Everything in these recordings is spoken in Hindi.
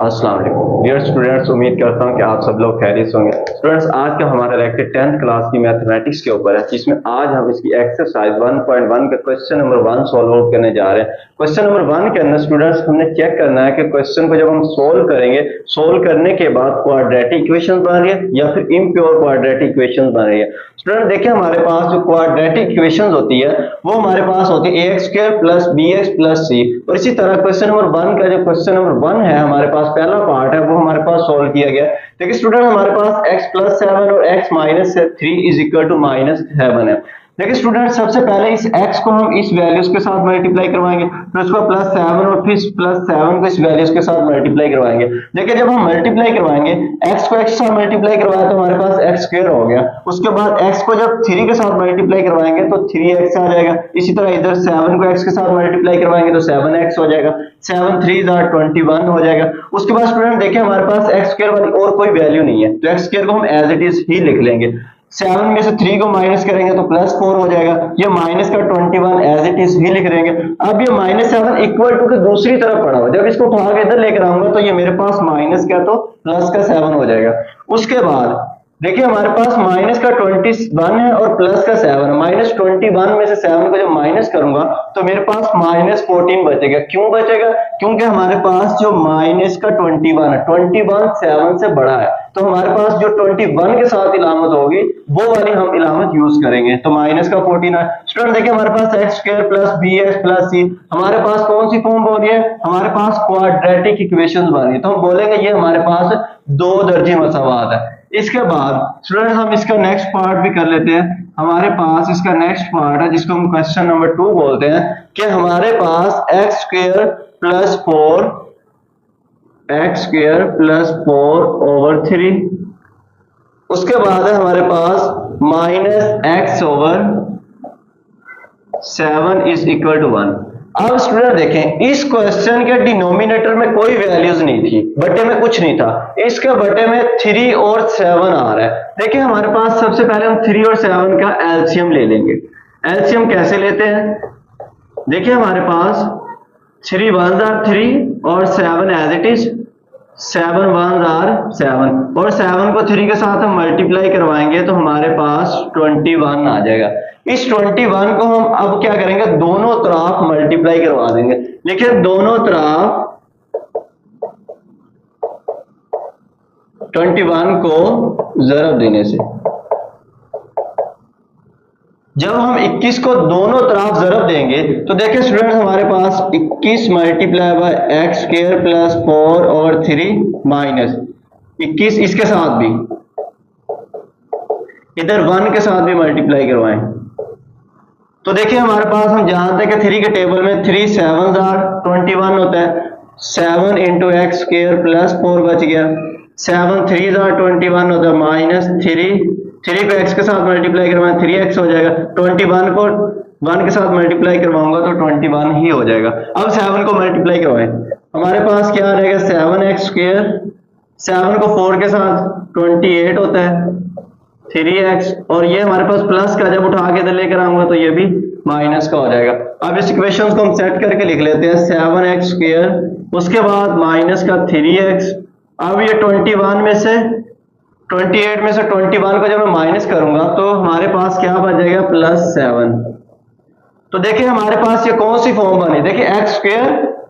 अस्सलाम वालेकुम डियर स्टूडेंट्स, उम्मीद करता हूं कि आप सब लोग खैरियत से होंगे। स्टूडेंट्स, आज का हमारा लेक्चर 10th क्लास की मैथमेटिक्स के ऊपर है, जिसमें आज हम इसकी एक्सरसाइज 1.1 का क्वेश्चन नंबर 1 सॉल्व आउट करने जा रहे हैं। क्वेश्चन नंबर 1 के अंदर स्टूडेंट्स हमने चेक करना है कि क्वेश्चन को जब हम सोल्व करेंगे, सोल्व करने के बाद क्वाड्रेटिक इक्वेशन बन रही है या फिर इम्प्योर क्वाड्रेटिक इक्वेशन बन रही है। स्टूडेंट देखिए, हमारे पास जो क्वाड्रेटिक इक्वेशन होती है वो हमारे पास होती है ax² plus bx plus c। और इसी तरह क्वेश्चन नंबर 1 का जो क्वेश्चन नंबर 1 है, हमारे पास पहला पार्ट है, वो हमारे पास सोल्व किया गया। देखिए स्टूडेंट, हमारे पास x प्लस 7 और x minus 3 is equal to -7 है। देखिए स्टूडेंट, सबसे पहले इस x को हम इस वैल्यूज के साथ मल्टीप्लाई करवाएंगे, फिर उसको +7 और फिर +7 को इस वैल्यूज के साथ मल्टीप्लाई करवाएंगे। देखिए जब हम मल्टीप्लाई करवाएंगे, x को x के साथ मल्टीप्लाई करवाया तो हमारे पास x² हो गया। उसके बाद x को जब 3 के साथ मल्टीप्लाई करवाएंगे तो 3x आ जाएगा। इसी तरह इधर 7 को x के साथ मल्टीप्लाई करवाएंगे तो 7x हो जाएगा। 7 3 21 हो जाएगा। उसके बाद स्टूडेंट देखिए, हमारे पास x² वाली और कोई वैल्यू नहीं है, तो x² को हम एज इट इज ही लिख लेंगे। 7 में से 3 को माइनस करेंगे तो +4 हो जाएगा। ये माइनस का 21 एज इट इज ही लिख देंगे। अब ये -7 इक्वल टू के दूसरी तरफ पड़ा हुआ, जब इसको उठा के इधर लेकर आऊंगा तो ये मेरे पास माइनस का तो प्लस का 7 हो जाएगा। उसके बाद देखिए, हमारे पास माइनस का 21 है और प्लस का 7 है। -21 में से 7 को जब माइनस करूंगा तो मेरे पास -14 बचेगा। क्यों बचेगा? क्योंकि हमारे पास जो माइनस का 21 है, 21 7 से बड़ा है, तो हमारे पास जो 21 के साथ इलामत होगी वो वाली हम इलामत यूज करेंगे। तो माइनस का 14 है। स्टूडेंट देखिए, हमारे पास x² plus bx plus c, हमारे पास कौन सी फॉर्म बन रही है? हमारे पास क्वाड्रेटिक इक्वेशन बन रही है। तो हम बोलेंगे ये हमारे पास 2 दर्जी मसावात है। इसके बाद स्टूडेंट हम इसका नेक्स्ट पार्ट भी कर लेते हैं। हमारे पास इसका नेक्स्ट पार्ट है जिसको हम क्वेश्चन नंबर 2 बोलते हैं कि हमारे पास x² प्लस 4 उसके बाद है हमारे पास -x/7 इज इक्वल टू 1। अब स्टूडेंट देखें, इस क्वेश्चन के डिनोमिनेटर में कोई वैल्यूज नहीं थी, बटे में कुछ नहीं था। इसके बटे में 3 और 7 आ रहा है। देखिए हमारे पास सबसे पहले हम 3 और 7 का एलसीएम ले लेंगे। एलसीएम कैसे लेते हैं? देखिए हमारे पास 3 1s are 3 और 7 as it is, 7 1s are 7 और 7 को 3 के साथ हम मल्टीप्लाई करवाएंगे तो हमारे पास 21 आ जाएगा। इस 21 को हम अब क्या करेंगे? दोनों तरफ मल्टीप्लाई करवा देंगे। लेकिन दोनों तरफ 21 को जरब देने से, जब हम 21 को दोनों तरफ जरब देंगे तो देखिए स्टूडेंट, हमारे पास 21 मल्टीप्लाई बाय x² प्लस 4 और 3 माइनस 21, इसके साथ भी इधर 1 के साथ भी मल्टीप्लाई करवाएं तो देखिए हमारे पास, हम जानते हैं कि 3 के टेबल में 3 7s are 21 होता है। 7 into x² प्लस 4 बच गया। 7 3s are 21 होता है, -3 को x के साथ मल्टीप्लाई करवाएं 3x हो जाएगा। 21 को 1 के साथ मल्टीप्लाई करवाऊंगा तो 21 ही हो जाएगा। अब 7 को मल्टीप्लाई करवाएं, हमारे पास क्या रहेगा? 7x², 7 को 4 के साथ 28 होता है, 3x, और ये हमारे पास प्लस का जब उठा के इधर लेकर आऊंगा तो ये भी माइनस का हो जाएगा। अब इस इक्वेशन को हम सेट करके लिख लेते हैं। 7x², उसके बाद माइनस का 3x। अब ये 28 में से 21 को जब मैं माइनस करूंगा तो हमारे पास क्या बच जाएगा? +7। तो देखिए हमारे पास ये कौन सी फॉर्म बनी? देखिए x²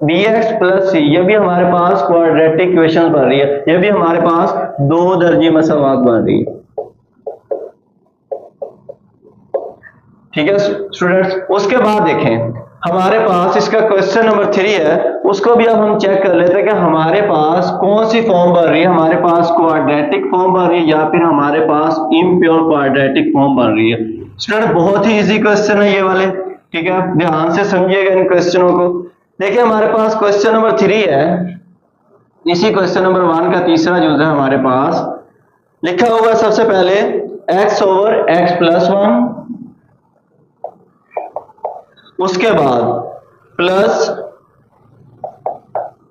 bx प्लस c, ये भी हमारे पास क्वाड्रेटिक इक्वेशन बन रही है। ये भी हमारे पास 2 दर्जी मसावात बन रही है। ठीक है स्टूडेंट्स, उसके बाद देखें हमारे पास इसका क्वेश्चन नंबर 3 है, उसको भी अब हम चेक कर लेते हैं कि हमारे पास कौन सी फॉर्म बन रही है। हमारे पास क्वाड्रेटिक फॉर्म बन रही है या फिर हमारे पास इम्प्योर क्वाड्रेटिक फॉर्म बन रही है। स्टूडेंट बहुत ही इजी क्वेश्चन है ये वाले, ठीक है, ध्यान से समझिएगा इन क्वेश्चनों को। देखिए हमारे पास क्वेश्चन नंबर 3 है, इसी क्वेश्चन नंबर 1 का तीसरा यूज है। हमारे पास लिखा होगा सबसे पहले x/x प्लस 1, उसके बाद plus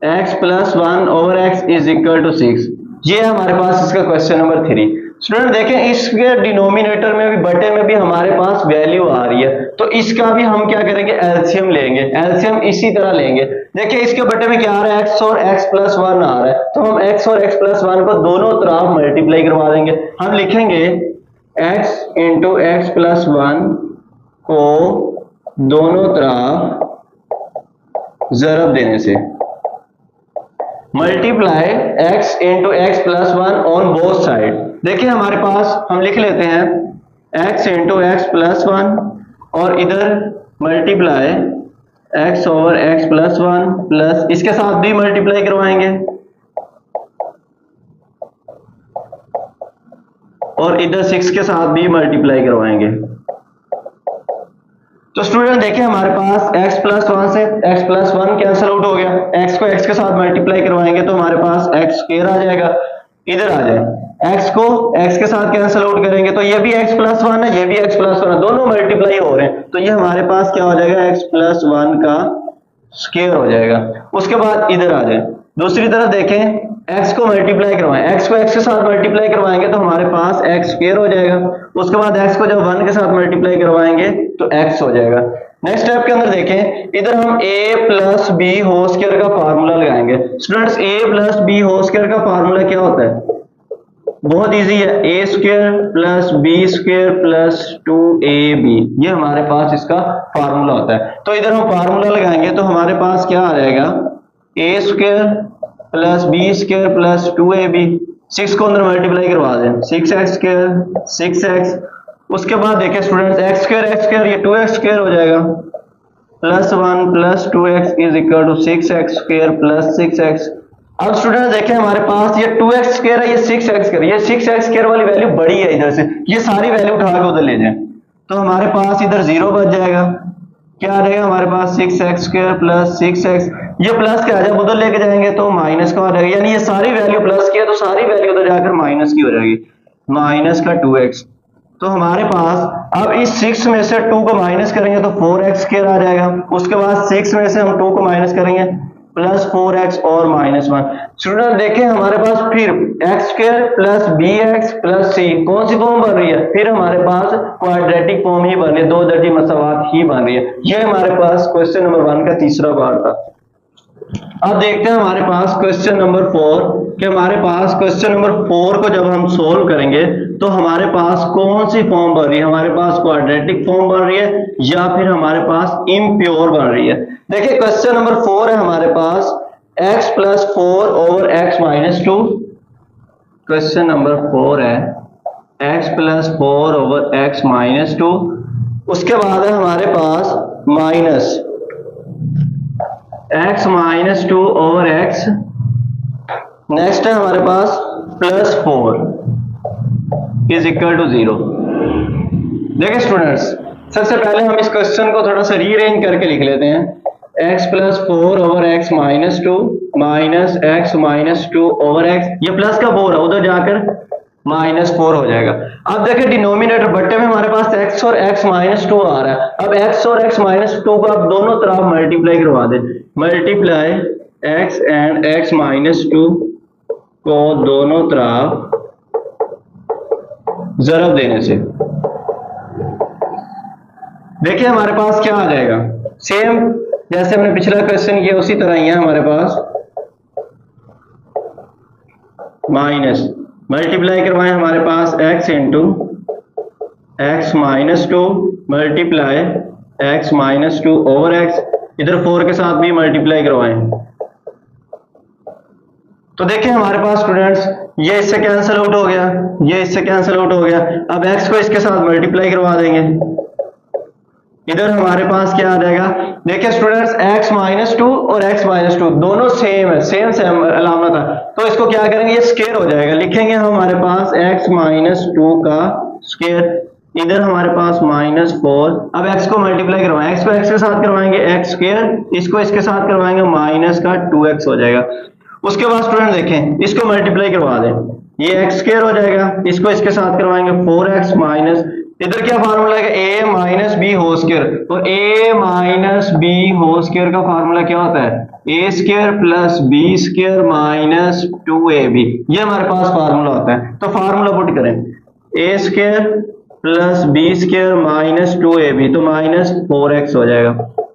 x plus 1 over x is equal to 6। ये है हमारे पास इसका क्वेश्चन नंबर 3। स्टूडेंट देखें इसके डिनोमिनेटर में भी, बटे में भी हमारे पास वैल्यू आ रही है, तो इसका भी हम क्या करेंगे, एलसीएम लेंगे। एलसीएम इसी तरह लेंगे। देखिए इसके बटे में क्या आ रहा है, x और x प्लस 1 आ रहा है, तो हम x और x प्लस 1 को दोनों तरफ मल्टीप्लाई करवा देंगे। हम लिखेंगे x इंटू एक्स प्लस 1 को दोनों तरफ जरब देने से, multiply x into x plus 1 on both side. देखिए हमारे पास हम लिख लेते हैं x इंटू एक्स प्लस 1 और इधर multiply x over x plus 1 plus इसके साथ भी मल्टीप्लाई करवाएंगे और इधर 6 के साथ भी मल्टीप्लाई करवाएंगे। तो स्टूडेंट देखिए हमारे पास x प्लस 1 से x प्लस 1 कैंसिल आउट हो गया, x को x के साथ मल्टीप्लाई करवाएंगे तो हमारे पास x स्क्वायर आ जाएगा, इधर आ जाए। x को x के साथ कैंसिल आउट करेंगे तो ये भी x प्लस 1 है, ये भी x प्लस 1 है, दोनों मल्टीप्लाई हो रहे हैं, तो ये हमारे पास क्या हो जाएगा, x प्लस 1 का स्क्वायर हो जाएगा। उसके बाद इधर आ जाए, दूसरी तरफ देखें x को मल्टीप्लाई करवाएं, x को x के साथ मल्टीप्लाई करवाएंगे तो हमारे पास x स्क्वायर हो जाएगा। उसके बाद x को जब 1 के साथ मल्टीप्लाई करवाएंगे तो x हो जाएगा। नेक्स्ट स्टेप के अंदर देखें, इधर हम a plus b whole square का फार्मूला लगाएंगे। Students a plus b whole square का फार्मूला क्या होता है, बहुत इजी है, a square plus b square plus 2ab, ये हमारे पास इसका फार्मूला होता है। तो इधर हम फार्मूला लगाएंगे तो हमारे पास क्या आ जाएगा, a square plus b square plus 2ab, 6 को अंदर मल्टीप्लाई करवा दें, 6x स्क्वायर 6x। उसके बाद देखिए स्टूडेंट्स x स्क्वायर ये 2x स्क्वायर हो जाएगा, plus 1 plus 2x is equal to 6x square plus 6x। अब स्टूडेंट्स देखें हमारे पास ये 2x स्क्वायर है, ये 6x स्क्वायर, ये 6x स्क्वायर वाली वैल्यू बड़ी है इधर से, ये सारी वैल्यू उठा के उधर ले जाएं तो हमारे पास इधर 0 बच जाएगा। क्या आ जाएगा हमारे पास, 6x स्क्वायर प्लस 6x, ये प्लस क्या आ जाएगा, उधर लेके जाएंगे तो माइनस का हो जाएगा, यानी ये सारी वैल्यू प्लस की है तो सारी वैल्यू उधर जाकर माइनस की हो जाएगी, माइनस का 2x। तो हमारे पास अब इस 6 में से 2 को माइनस करेंगे तो 4x स्क्वायर आ जाएगा। उसके बाद 6 में से हम 2 को माइनस करेंगे प्लस 4x और माइनस 1। स्टूडेंट देखें हमारे पास फिर x square plus bx plus c कौन सी फॉर्म बन रही है, फिर हमारे पास क्वाड्रेटिक फॉर्म ही बन रही है, दो दर्जी मसावात ही बन रही है। ये हमारे पास क्वेश्चन नंबर 1 का तीसरा पार्ट था। अब देखते हैं हमारे पास क्वेश्चन नंबर 4 कि हमारे पास क्वेश्चन नंबर 4 को जब हम सोल्व करेंगे तो हमारे पास कौन सी फॉर्म बन रही है, हमारे पास क्वाड्रेटिक फॉर्म बन रही है या फिर हमारे पास इम्प्योर बन रही है। देखिए क्वेश्चन नंबर 4 है हमारे पास x plus 4 over x minus 2, question number 4 है x plus 4 over x minus 2। उसके बाद है हमारे पास minus x minus 2 over x, next है हमारे पास प्लस 4 इज इक्वल टू 0। देखिए स्टूडेंट्स सबसे पहले हम इस क्वेश्चन को थोड़ा सा रीअरेंज करके लिख लेते हैं, x plus 4 over x minus 2 minus x minus 2 over x, ये प्लस का 4 है उधर जाकर माइनस 4 हो जाएगा। अब देखिए डिनोमिनेटर बट्टे में हमारे पास x और x माइनस 2 आ रहा है, अब x और x माइनस 2 को आप दोनों तरफ मल्टीप्लाई करवा दें, multiply x and x minus 2 को दोनों तरफ जरब देने से देखिए हमारे पास क्या आ जाएगा, सेम जैसे हमने पिछला क्वेश्चन किया उसी तरह ही है हमारे पास, माइनस मल्टीप्लाई करवाएं हमारे पास x into x minus 2 multiply x minus 2 over x, इधर 4 के साथ भी मल्टीप्लाई करवाएं। तो देखिए हमारे पास स्टूडेंट्स ये इससे कैंसिल आउट हो गया, ये इससे कैंसिल आउट हो गया। अब x को इसके साथ मल्टीप्लाई करवा देंगे, इधर हमारे पास क्या आ जाएगा, देखिए स्टूडेंट्स x माइनस 2 और x माइनस 2 दोनों सेम है, सेम अलामत है, तो इसको क्या करेंगे, ये स्क्वायर हो जाएगा, लिखेंगे हमारे पास x माइनस 2 का स्क्वायर, इधर हमारे पास माइनस 4। अब x को मल्टीप्लाई करवाएं, x को x के साथ करवाएंगे x स्क्वायर, इसको इसके साथ करवाएंगे माइनस का 2x हो जाएगा। उसके बाद स्टूडेंट देखें इसको मल्टीप्लाई करवा दें, ये x स्क्वायर हो जाएगा, इसको इसके साथ करवाएंगे 4x माइनस, इधर क्या फार्मूला है, a minus b whole square, और a minus b whole square का फार्मूला क्या होता है, a square plus b square minus 2ab, ये हमारे पास फार्मूला होता है। तो फार्मूला पुट करें, a square plus b square minus 2ab, तो माइनस 4x हो जाएगा।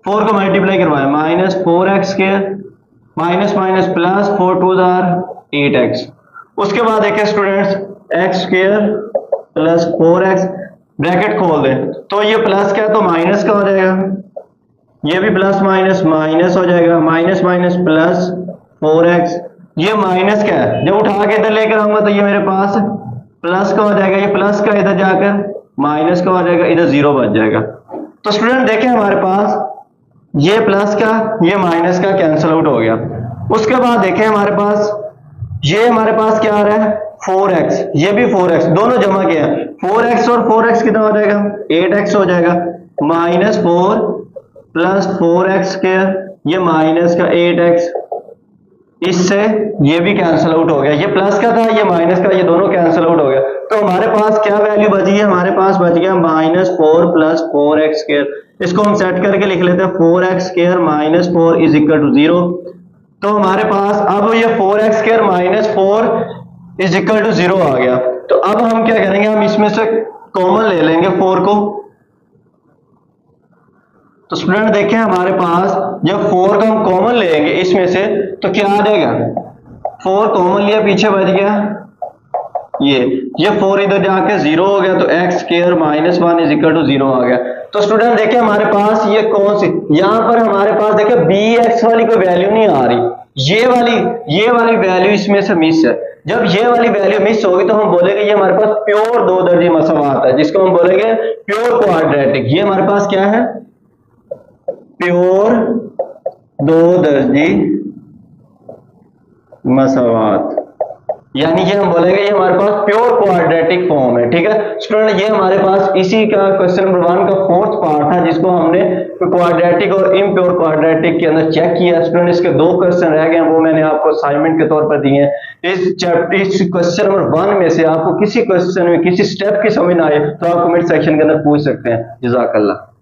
4 को मल्टीप्लाई करवाएं, minus 4x square minus minus plus 4 2 8x। उसके बाद देखिए students, x square plus 4x, bracket खोल दें, तो ये प्लस क्या है तो माइनस का हो जाएगा, ये भी प्लस माइनस माइनस हो जाएगा, माइनस माइनस प्लस 4x, ये माइनस क्या है, जब उठा के इधर लेकर आऊंगा तो ये मेरे पास प्लस का हो जाएगा, ये प्लस का इधर जाकर माइनस का हो जाएगा, इधर 0 बच जाएगा। तो स्टूडेंट देखें हमारे पास ये प्लस का ये माइनस का कैंसिल आउट हो गया। उसके बाद देखें हमारे पास ये हमारे पास क्या आ रहा है 4x, ये भी 4x, दोनों जमा किया, 4x और 4x कितना हो जाएगा 8x हो जाएगा, माइनस 4 प्लस 4x स्क्वायर, ये माइनस का 8x, इससे ये भी कैंसिल आउट हो गया, ये प्लस का था ये माइनस का, ये दोनों कैंसिल आउट हो गया। तो हमारे पास क्या वैल्यू बची है, हमारे पास बच गया माइनस 4 प्लस 4x स्क्वायर। इसको हम सेट करके लिख लेते हैं 4x square minus 4 is equal to 0। तो हमारे पास अब ये 4x square minus 4 is equal to 0 आ गया। तो अब हम क्या करेंगे, हम इसमें से कॉमन ले लेंगे 4 को। तो स्टूडेंट देखें हमारे पास जब 4 का हम कॉमन लेंगे इसमें से तो क्या आ जाएगा, 4 कॉमन लिया पीछे बच गया ये 4 इधर जाके 0 हो गया, तो x square minus 1 is equal to 0 आ गया। तो स्टूडेंट देखिए हमारे पास ये कौन सी, यहां पर हमारे पास देखिए bx वाली कोई वैल्यू नहीं आ रही, ये वाली वैल्यू इसमें से मिस है। जब ये वाली वैल्यू मिस होगी तो हम बोलेंगे ये हमारे पास प्योर दो दर्जी मसवात है, जिसको हम बोलेंगे प्योर क्वाड्रेटिक। ये हमारे पास क्या है, प्योर दो दर्जी मसवात, यानी ये हम बोलेंगे ये हमारे पास प्योर क्वाड्रेटिक फॉर्म है। ठीक है स्टूडेंट, ये हमारे पास इसी का क्वेश्चन नंबर 1 का 4th पार्ट था, जिसको हमने क्वाड्रेटिक और इम्प्योर क्वाड्रेटिक के अंदर चेक किया। स्टूडेंट इसके 2 क्वेश्चन रह गए हैं, वो मैंने आपको असाइनमेंट के तौर पर दिए हैं। इस क्वेश्चन नंबर 1 में से आपको किसी क्वेश्चन में किसी स्टेप की समझ ना आए तो आप कमेंट सेक्शन के अंदर पूछ सकते हैं। जज़ाकल्लाह।